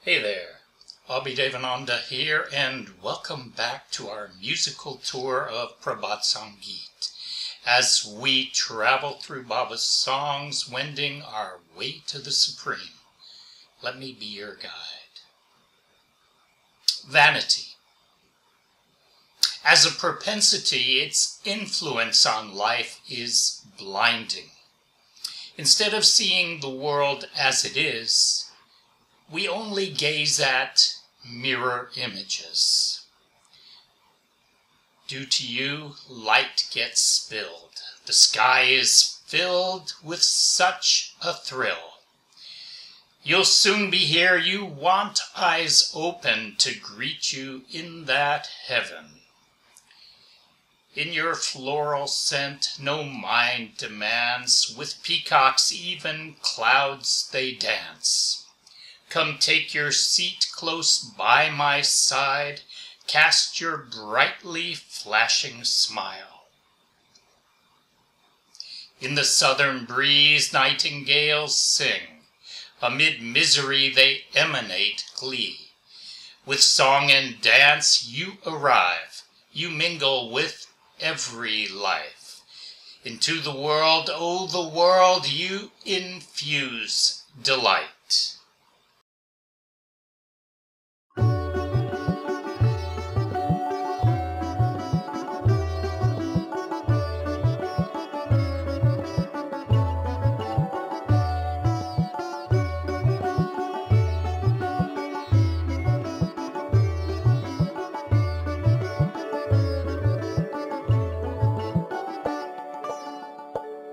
Hey there, Abhidevananda here, and welcome back to our musical tour of Prabhat Sangeet as we travel through Baba's songs, wending our way to the Supreme. Let me be your guide. Vanity. As a propensity, its influence on life is blinding. Instead of seeing the world as it is, we only gaze at mirror images. Due to you, light gets spilled. The sky is filled with such a thrill. You'll soon be here, you want eyes open to greet you in that heaven. In your floral scent no mind demands, with peacocks even clouds they dance. Come take your seat close by my side, cast your brightly flashing smile. In the southern breeze nightingales sing, amid misery they emanate glee. With song and dance you arrive, you mingle with every life. Into the world, oh the world, you infuse delight.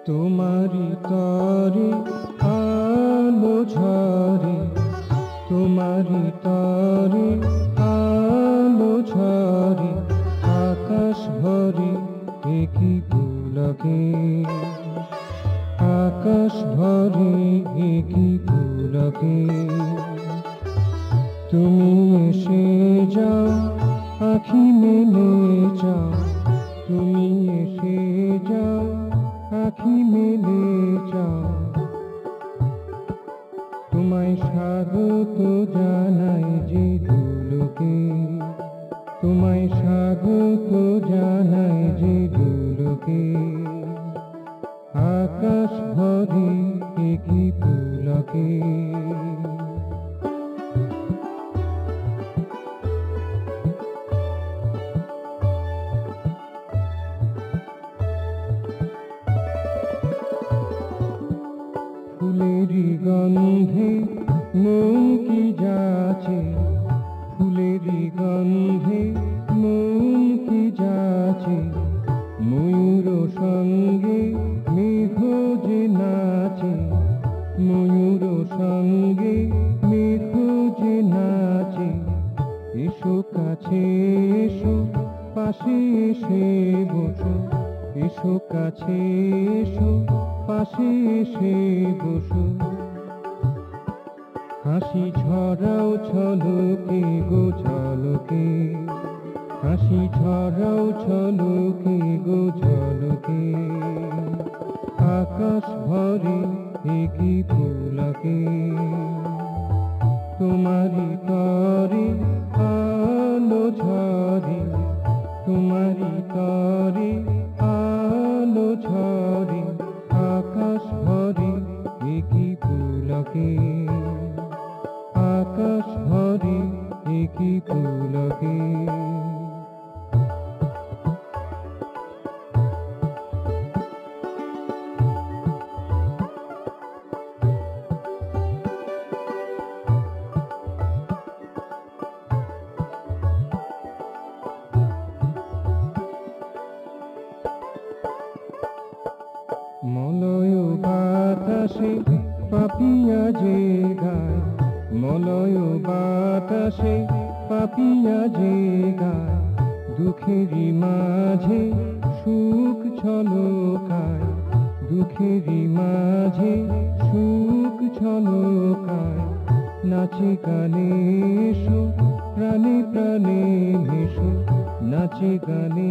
তোমারি তরে আলো ঝরে, তোমারি তরে আলো ঝরে, আকাশ ভরে একই পুলকে, আকাশ ভরে একই পুলকে। তুমি এসে যাও, আঁখি মেলে যাও, তুমি এসে যাও, আঁখি মেলে যাও। তোমায় স্বাগত জানাই যে দুলোকে, তোমায় স্বাগত জানাই যে দুলোকে। আকাশ ভরে একই পুলকে। ফুলেরি গন্ধে মন কি যাচে, ফুলেরি গন্ধে মন কি যাচে। ময়ূর সঙ্গে মেঘ যে নাচে, ময়ূর সঙ্গে মেঘ যে নাচে। এসো কাছে এসো, পাশে এসে বসো, এসো কাছে এসো, পাশে এসে বসো। হাসি ঝরাও ছলকে গো ঝলকে, হাসি ঝরাও ছলকে গো ঝলকে। আকাশ ভরে একই পুলকে, তোমারি তরে আলো ঝরে, তোমারি তরে আলো ঝরে। আকাশ ভরে একই পুলকে, আকাশ ভরে একই পুলকে। মলয় বাতাসে পাপিয়া যে গায়, মলয় বাতাসে পাপিয়া যে গায়। দুঃখেরই মাঝে সুখ ঝলকায়, দুঃখেরই মাঝে সুখ ঝলকায়। নাচে গানে এসো, প্রাণে প্রাণে মেশো, নাচে গানে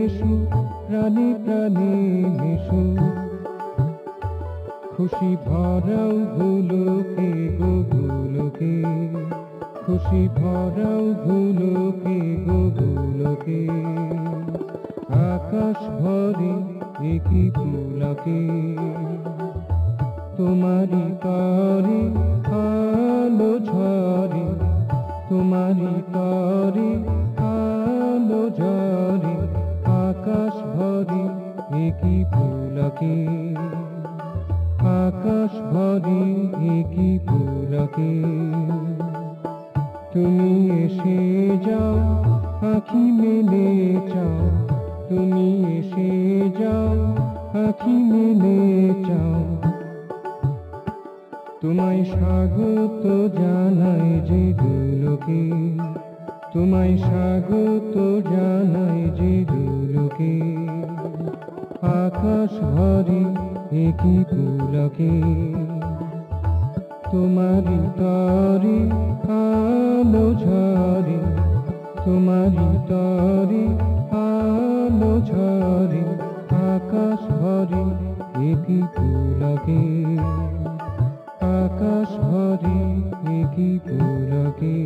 এসো, প্রাণে প্রাণে মেশো। খুশি ভরাও ভুলোকে গো ভুলোকে, খুশি ভরাও ভুলোকে গো ভুলোকে, আকাশ ভরে একই পুলকে, তোমারি তরে আলো ঝরে, তোমারি তরে আলো ঝরে, আকাশ ভরে একই পুলকে, আকাশ ভরে একই পুলকে। তুমি এসে যাও আঁখি মেলে চাও, তুমি এসে যাও আঁখি মেলে চাও, তোমায় স্বাগত জানাই যে দুলোকে, তোমায় স্বাগত জানাই যে দুলোকে, আকাশ ভরে একই পুলকে, তোমারি তরে আলো ঝরে, তোমারি তরে আলো ঝরে, আকাশ ভরে একই পুলকে, আকাশ ভরে একই পুলকে।